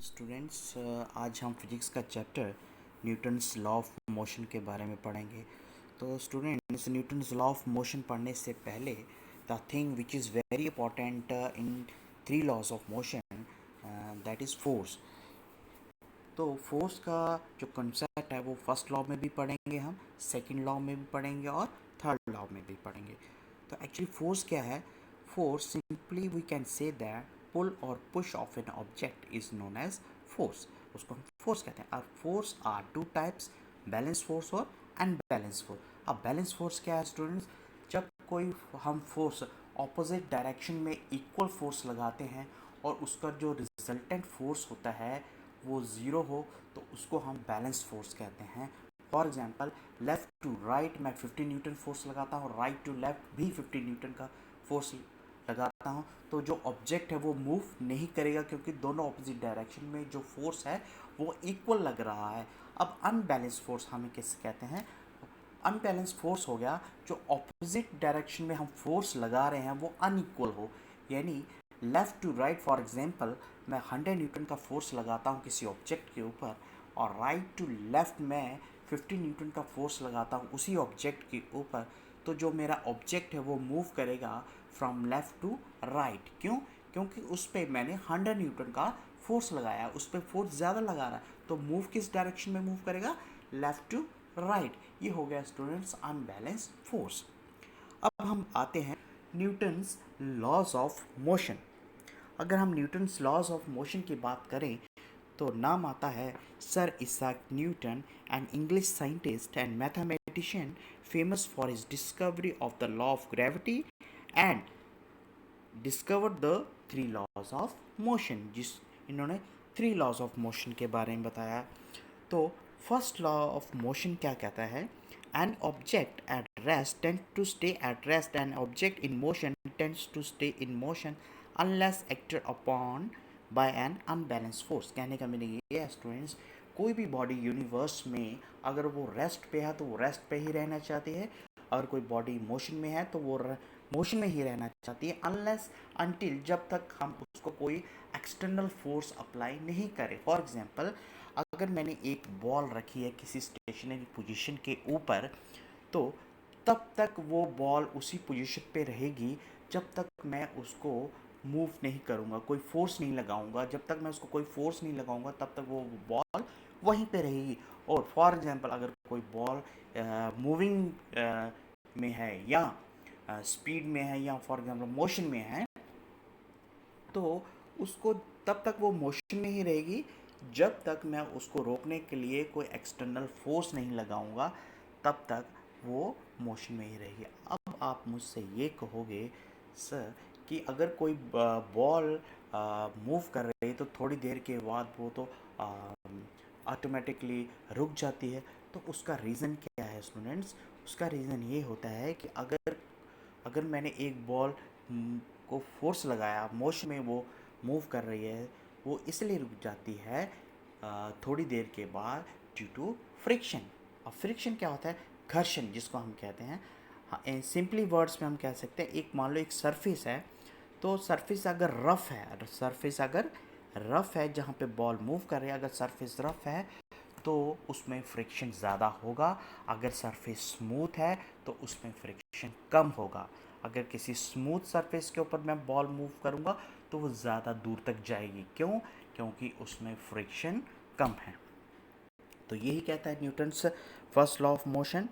Students, आज हम physics का chapter Newton's law of motion के बारे में पढ़ेंगे। तो students, Newton's law of motion पढ़ने से पहले the thing which is very important in three laws of motion, that is force. तो फोर्स का जो कंसेप्ट है वो फर्स्ट लॉ में भी पढ़ेंगे, हम सेकंड लॉ में भी पढ़ेंगे और थर्ड लॉ में भी पढ़ेंगे। तो एक्चुअली फोर्स क्या है? Force simply we can say that pull और push of an object is known as force. उसको हम फोर्स कहते हैं। और force are two types, balance force और अनबैलेंस फोर्स। अब बैलेंस फोर्स क्या है स्टूडेंट्स? जब कोई हम फोर्स ऑपोजिट डायरेक्शन में इक्वल फोर्स लगाते हैं और उसका जो रिजल्टेंट फोर्स होता है वो ज़ीरो हो तो उसको हम बैलेंस फोर्स कहते हैं। For example, left to right मैं 50 न्यूटन फोर्स लगाता हूँ, राइट टू लेफ़्ट भी 50 न्यूटन का फोर्स लगाता हूँ, तो जो ऑब्जेक्ट है वो मूव नहीं करेगा क्योंकि दोनों ऑपोजिट डायरेक्शन में जो फोर्स है वो इक्वल लग रहा है। अब अनबैलेंस फोर्स हमें किससे कहते हैं? अनबैलेंस फोर्स हो गया जो ऑपोजिट डायरेक्शन में हम फोर्स लगा रहे हैं वो अनइक्वल हो। यानी left to right, for example मैं 100 न्यूटन का फोर्स लगाता हूँ किसी ऑब्जेक्ट के ऊपर और राइट टू लेफ़्ट में 50 न्यूटन का फोर्स लगाता हूँ उसी ऑब्जेक्ट के ऊपर, तो जो मेरा ऑब्जेक्ट है वो मूव करेगा फ्रॉम लेफ़्ट टू राइट। क्यों? क्योंकि उस पर मैंने 100 न्यूटन का फोर्स लगाया, उस पर फोर्स ज़्यादा लगा रहा है, तो मूव किस डायरेक्शन में मूव करेगा? Left to right. ये हो गया स्टूडेंट्स अनबैलेंस फोर्स। अब हम आते हैं न्यूटन्स लॉज ऑफ मोशन। अगर हम न्यूटन्स लॉज ऑफ मोशन की बात करें तो नाम आता है sir Isaac Newton, an English scientist and mathematician famous for his discovery of the law of gravity and discovered the three laws of motion. इन्होंने थ्री लॉज ऑफ मोशन के बारे में बताया। तो फर्स्ट लॉ ऑफ मोशन क्या कहता है? An object at rest tend to stay at rest, an object in motion tends to stay in motion unless acted upon by an unbalance force. कहने का मीनिंग ये है स्टूडेंट्स, कोई भी body universe में अगर वो रेस्ट पे है तो वो रेस्ट पे ही रहना चाहती है, और कोई बॉडी मोशन में है तो वो मोशन में ही रहना चाहती है, अनलेस अनटिल जब तक हम उसको कोई एक्सटर्नल फोर्स अप्लाई नहीं करें। फॉर एग्जांपल, अगर मैंने एक बॉल रखी है किसी स्टेशनरी पोजीशन के ऊपर, तो तब तक वो बॉल उसी पोजीशन पे रहेगी जब तक मैं उसको मूव नहीं करूँगा, कोई फोर्स नहीं लगाऊंगा। जब तक मैं उसको कोई फोर्स नहीं लगाऊंगा तब तक वो बॉल वहीं पे रहेगी। और फॉर एग्जांपल, अगर कोई बॉल मूविंग में है या स्पीड में है या फॉर एग्जांपल मोशन में है, तो उसको तब तक वो मोशन में ही रहेगी जब तक मैं उसको रोकने के लिए कोई एक्सटर्नल फोर्स नहीं लगाऊंगा, तब तक वो मोशन में ही रहेगी। अब आप मुझसे ये कहोगे सर कि अगर कोई बॉल मूव कर रही है तो थोड़ी देर के बाद वो तो ऑटोमेटिकली रुक जाती है, तो उसका रीज़न क्या है स्टूडेंट्स? उसका रीज़न ये होता है कि अगर अगर मैंने एक बॉल को फोर्स लगाया, मोशन में वो मूव कर रही है, वो इसलिए रुक जाती है थोड़ी देर के बाद ड्यू टू फ्रिक्शन। और फ्रिक्शन क्या होता है? घर्षण, जिसको हम कहते हैं। हाँ, सिंपली वर्ड्स में हम कह सकते हैं, एक मान लो एक सरफेस है, तो सरफेस अगर रफ़ है, सरफेस अगर रफ़ है जहाँ पे बॉल मूव कर रही है, अगर सरफेस रफ़ है तो उसमें फ्रिक्शन ज़्यादा होगा। अगर सरफेस स्मूथ है तो उसमें फ्रिक्शन कम होगा। अगर किसी स्मूथ सरफेस के ऊपर मैं बॉल मूव करूँगा तो वो ज़्यादा दूर तक जाएगी। क्यों? क्योंकि उसमें फ्रिक्शन कम है। तो यही कहता है Newton's first law of motion.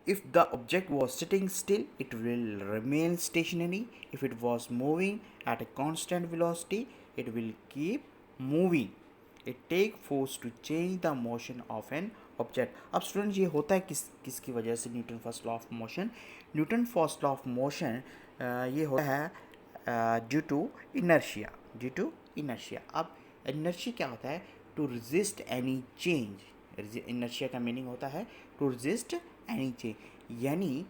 If the object was sitting still, it will remain stationary. If it was moving at a constant velocity, it will keep moving. It take force to change the motion of an object. अब student, ये होता है किसकी वजह से? Newton first law of motion. Newton first law of motion ये होता है due to inertia. Due to inertia. अब इनर्शिया क्या होता है? To resist any change. Inertia का मीनिंग होता है टू रेजिस्ट एनी चेंज, यानी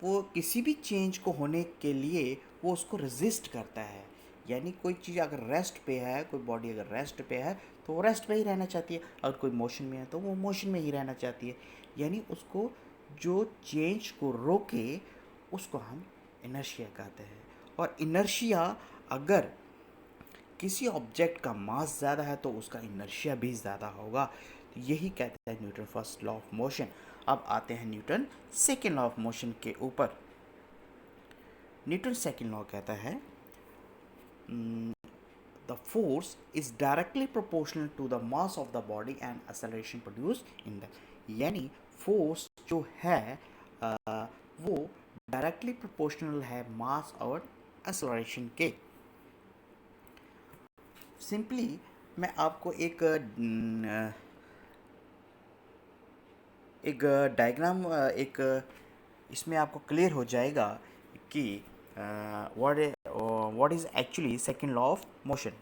वो किसी भी चेंज को होने के लिए वो उसको रेजिस्ट करता है। यानी कोई चीज़ अगर रेस्ट पे है, कोई बॉडी अगर रेस्ट पे है तो वो रेस्ट पे ही रहना चाहती है, और कोई मोशन में है तो वो मोशन में ही रहना चाहती है। यानी उसको जो चेंज को रोके उसको हम इनर्शिया कहते हैं। और इनर्शिया, अगर किसी ऑब्जेक्ट का मास ज़्यादा है तो उसका इनर्शिया भी ज़्यादा होगा। तो यही कहता है Newton first law of motion. अब आते हैं Newton second law of motion के ऊपर। न्यूटन सेकेंड लॉ कहता है the force is directly proportional to the mass of the body and acceleration produced in the, यानी फोर्स जो है वो डायरेक्टली प्रोपोर्शनल है मास और एक्सेलरेशन के। सिंपली मैं आपको एक डायग्राम एक इसमें आपको क्लियर हो जाएगा कि what is actually second law of motion.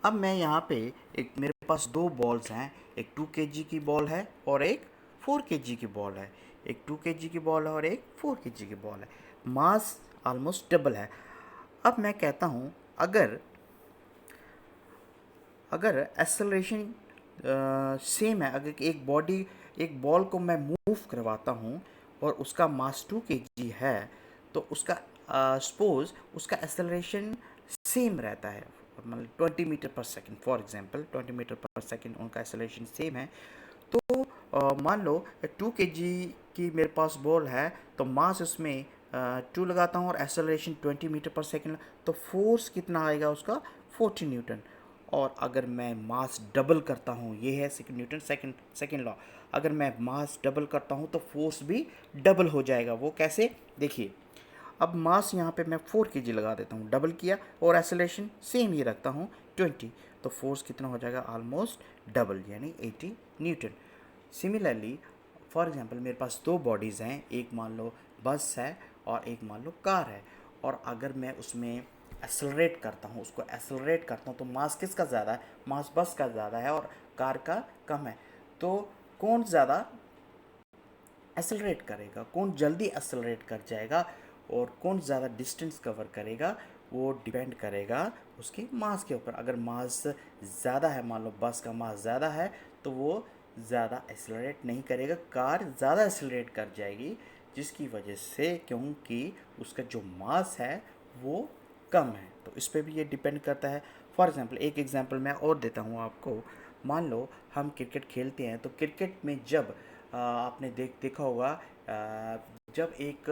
अब मैं यहाँ पे एक मेरे पास दो बॉल्स हैं, एक 2 kg की बॉल है और एक 4 kg की बॉल है। एक 2 kg की बॉल है और एक 4 kg की बॉल है। मास ऑलमोस्ट डबल है। अब मैं कहता हूँ अगर अगर एक्सेलरेशन सेम है, अगर एक बॉल को मैं मूव करवाता हूँ और उसका मास 2 kg है तो उसका सपोज उसका एक्सेलरेशन सेम रहता है, मतलब 20 मीटर पर सेकेंड, फॉर एग्जांपल 20 मीटर पर सेकेंड उनका एक्सेलरेशन सेम है। तो मान लो 2 kg की मेरे पास बॉल है तो मास उसमें 2 लगाता हूँ और एक्सेलरेशन 20 मीटर पर सेकेंड, तो फोर्स कितना आएगा उसका 40 न्यूटन। और अगर मैं मास डबल करता हूँ, ये है न्यूटन सेकेंड लॉ, अगर मैं मास डबल करता हूँ तो फोर्स भी डबल हो जाएगा। वो कैसे, देखिए अब मास यहाँ पे मैं 4 kg लगा देता हूँ, डबल किया, और एक्सेलरेशन सेम ही रखता हूँ 20, तो फोर्स कितना हो जाएगा ऑलमोस्ट डबल, यानी 80 न्यूटन। सिमिलरली फॉर एग्जांपल मेरे पास दो बॉडीज़ हैं, एक मान लो बस है और एक मान लो कार है, और अगर मैं उसमें एक्सेलरेट करता हूँ, उसको एक्सेलरेट करता हूँ तो मास किसका ज़्यादा है, मास बस का ज़्यादा है और कार का कम है। तो कौन ज़्यादा एक्सेलरेट करेगा, कौन जल्दी एक्सेलरेट कर जाएगा और कौन ज़्यादा डिस्टेंस कवर करेगा, वो डिपेंड करेगा उसके मास के ऊपर। अगर मास ज़्यादा है, मान लो बस का मास ज़्यादा है, तो वो ज़्यादा एक्सेलरेट नहीं करेगा, कार ज़्यादा एक्सेलरेट कर जाएगी, जिसकी वजह से क्योंकि उसका जो मास है वो कम है। तो इस पर भी ये डिपेंड करता है। फॉर एग्ज़ाम्पल एक एग्ज़ाम्पल मैं और देता हूँ आपको। मान लो हम क्रिकेट खेलते हैं, तो क्रिकेट में जब आपने देखा होगा, जब एक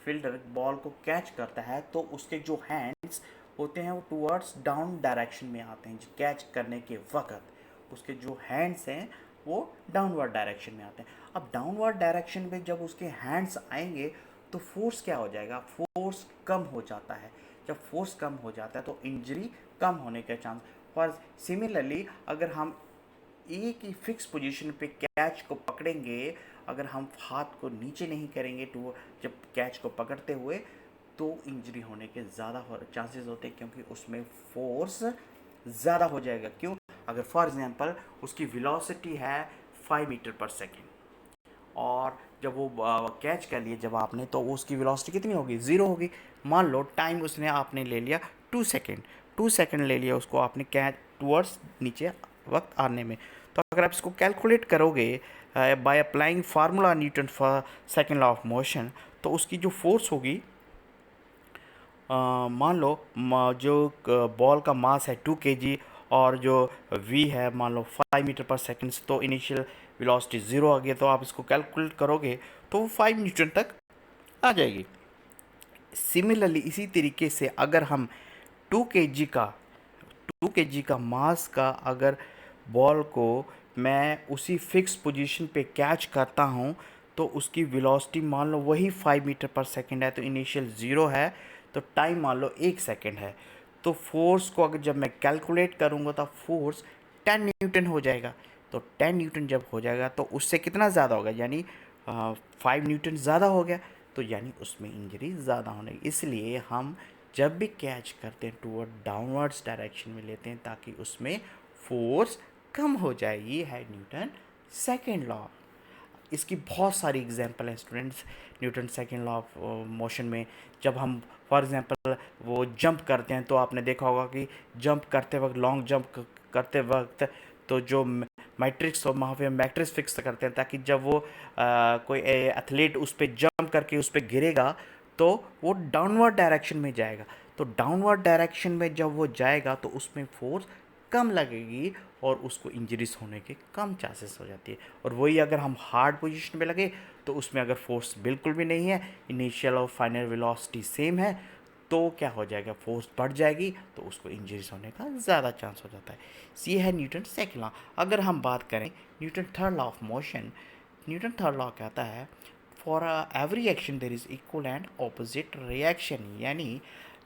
फील्डर बॉल को कैच करता है तो उसके जो हैंड्स होते हैं वो टुवर्ड्स डाउन डायरेक्शन में आते हैं। कैच करने के वक्त उसके जो हैंड्स हैं वो डाउनवर्ड डायरेक्शन में आते हैं। अब डाउनवर्ड डायरेक्शन में जब उसके हैंड्स आएंगे तो फोर्स क्या हो जाएगा, फोर्स कम हो जाता है। जब फोर्स कम हो जाता है तो इंजरी कम होने के चांस। फॉर सिमिलरली अगर हम एक ही फिक्स पोजीशन पे कैच को पकड़ेंगे, अगर हम हाथ को नीचे नहीं करेंगे तो जब कैच को पकड़ते हुए, तो इंजरी होने के ज़्यादा चांसेस होते हैं, क्योंकि उसमें फोर्स ज़्यादा हो जाएगा। क्यों, अगर फॉर एग्जांपल उसकी वेलोसिटी है 5 मीटर पर सेकेंड और जब वो कैच कर लिए जब आपने, तो उसकी वेलोसिटी कितनी होगी, ज़ीरो होगी। मान लो टाइम उसने आपने ले लिया 2 सेकेंड ले लिया उसको आपने कैच टूवर्ड्स नीचे वक्त आने में। तो अगर आप इसको कैलकुलेट करोगे by applying formula Newton for second law of motion, तो उसकी जो फोर्स होगी, मान लो जो बॉल का मास है 2 kg और जो v है मान लो 5 मीटर पर सेकेंड, तो इनिशियल वेलोसिटी 0 आ गया, तो आप इसको कैलकुलेट करोगे तो वो 5 न्यूटन तक आ जाएगी। सिमिलरली इसी तरीके से अगर हम 2 kg का मास का अगर बॉल को मैं उसी फिक्स पोजीशन पे कैच करता हूँ, तो उसकी वेलोसिटी मान लो वही 5 मीटर पर सेकेंड है, तो इनिशियल 0 है, तो टाइम मान लो 1 सेकेंड है। तो फोर्स को अगर जब मैं कैलकुलेट करूँगा तो फोर्स 10 न्यूटन हो जाएगा। तो 10 न्यूटन जब हो जाएगा तो उससे कितना ज़्यादा होगा, यानी 5 न्यूटन ज़्यादा हो गया, तो यानी उसमें इंजरी ज़्यादा होने। इसलिए हम जब भी कैच करते हैं टूवर्ड डाउनवर्ड्स डायरेक्शन में लेते हैं, ताकि उसमें फोर्स कम हो जाए। ये है न्यूटन सेकेंड लॉ। इसकी बहुत सारी एग्जांपल हैं students Newton second law of motion में। जब हम फॉर एग्जांपल वो जंप करते हैं, तो आपने देखा होगा कि जंप करते वक्त, लॉन्ग जंप करते वक्त, तो जो मैट्रिक्स और वहाँ पे मैट्रिक्स फिक्स करते हैं, ताकि जब वो कोई एथलीट उस पर जंप करके उस पर गिरेगा तो वो डाउनवर्ड डायरेक्शन में जाएगा। तो डाउनवर्ड डायरेक्शन में जब वो जाएगा तो उसमें फोर्स कम लगेगी और उसको इंजरीज होने के कम चांसेस हो जाती है। और वही अगर हम हार्ड पोजीशन पे लगे तो उसमें अगर फोर्स बिल्कुल भी नहीं है, इनिशियल और फाइनल वेलोसिटी सेम है, तो क्या हो जाएगा, फोर्स बढ़ जाएगी तो उसको इंजरीज होने का ज़्यादा चांस हो जाता है। ये है न्यूटन सेकंड लॉ। अगर हम बात करें Newton third law of motion, Newton third law कहता है for every action there is equal and opposite reaction. यानी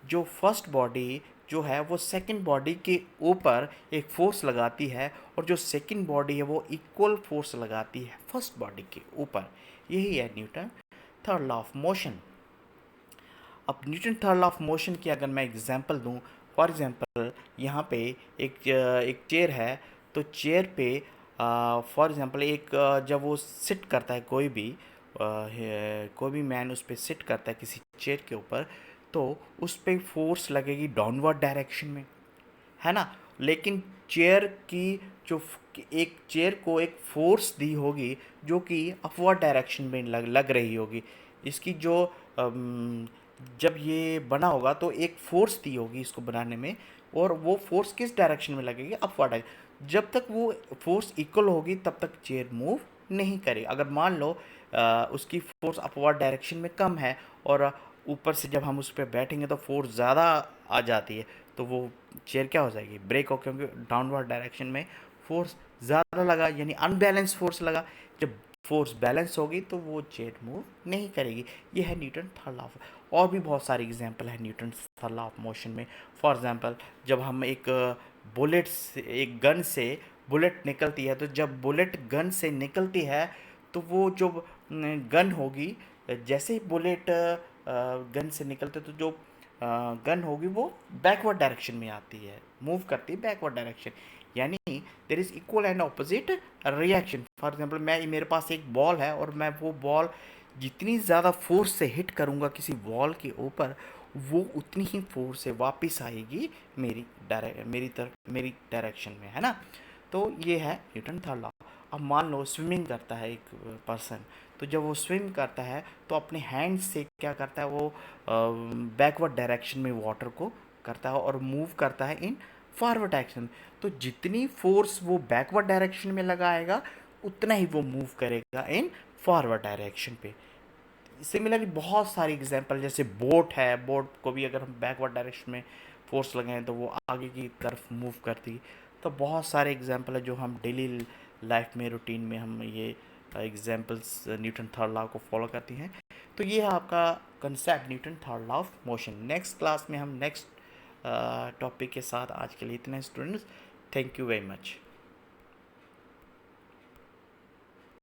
जो फर्स्ट बॉडी जो है वो सेकंड बॉडी के ऊपर एक फोर्स लगाती है और जो सेकंड बॉडी है वो इक्वल फोर्स लगाती है फर्स्ट बॉडी के ऊपर। यही है Newton third law of motion. अब Newton third law of motion की अगर मैं एग्जांपल दूं, फॉर एग्जांपल यहाँ पे एक चेयर है, तो चेयर पे फॉर एग्जांपल जब वो सिट करता है कोई भी मैन उस पर सिट करता है किसी चेयर के ऊपर, तो उस पर फोर्स लगेगी डाउनवर्ड डायरेक्शन में, है ना। लेकिन चेयर की जो एक चेयर को एक फोर्स दी होगी जो कि अपवर्ड डायरेक्शन में लग रही होगी। इसकी जो जब ये बना होगा तो एक फोर्स दी होगी इसको बनाने में, और वो फोर्स किस डायरेक्शन में लगेगी, अपवर्ड। जब तक वो फोर्स इक्वल होगी तब तक चेयर मूव नहीं करेगी। अगर मान लो उसकी फोर्स अपवर्ड डायरेक्शन में कम है और ऊपर से जब हम उस पर बैठेंगे तो फोर्स ज़्यादा आ जाती है, तो वो चेयर क्या हो जाएगी, ब्रेक हो, क्योंकि डाउनवर्ड डायरेक्शन में फोर्स ज़्यादा लगा, यानी अनबैलेंस फोर्स लगा। जब फोर्स बैलेंस होगी तो वो चेयर मूव नहीं करेगी। ये है न्यूटन थर्ड लॉ ऑफ। और भी बहुत सारे एग्जांपल है Newton third law of motion में। फॉर एग्जांपल जब हम बुलेट से एक गन से बुलेट निकलती है, तो जब बुलेट गन से निकलती है तो वो जो गन होगी, जैसे ही बुलेट गन से निकलते तो जो गन होगी वो बैकवर्ड डायरेक्शन में आती है, मूव करती है बैकवर्ड डायरेक्शन। यानी there is equal and opposite reaction. For example मेरे पास एक बॉल है और मैं वो बॉल जितनी ज़्यादा फोर्स से हिट करूँगा किसी वॉल के ऊपर, वो उतनी ही फोर्स से वापस आएगी मेरी डायरेक्शन में, है ना। तो ये है न्यूटन थर्ड लॉ। अब मान लो स्विमिंग करता है एक पर्सन, तो जब वो स्विम करता है तो अपने हैंड से क्या करता है, वो बैकवर्ड डायरेक्शन में वाटर को करता है और मूव करता है इन फॉरवर्ड डायरेक्शन। तो जितनी फोर्स वो बैकवर्ड डायरेक्शन में लगाएगा उतना ही वो मूव करेगा इन फॉरवर्ड डायरेक्शन पे। सिमिलरली बहुत सारी एग्जांपल, जैसे बोट है, बोट को भी अगर हम बैकवर्ड डायरेक्शन में फोर्स लगाएं तो वो आगे की तरफ मूव करती। तो बहुत सारे एग्जांपल है जो हम डेली लाइफ में रूटीन में हम ये एग्जांपल्स न्यूटन थर्ड लॉ को फॉलो करती हैं। तो ये है आपका concept Newton third law of motion. Next class में हम नेक्स्ट टॉपिक के साथ, आज के लिए इतने students, thank you very much.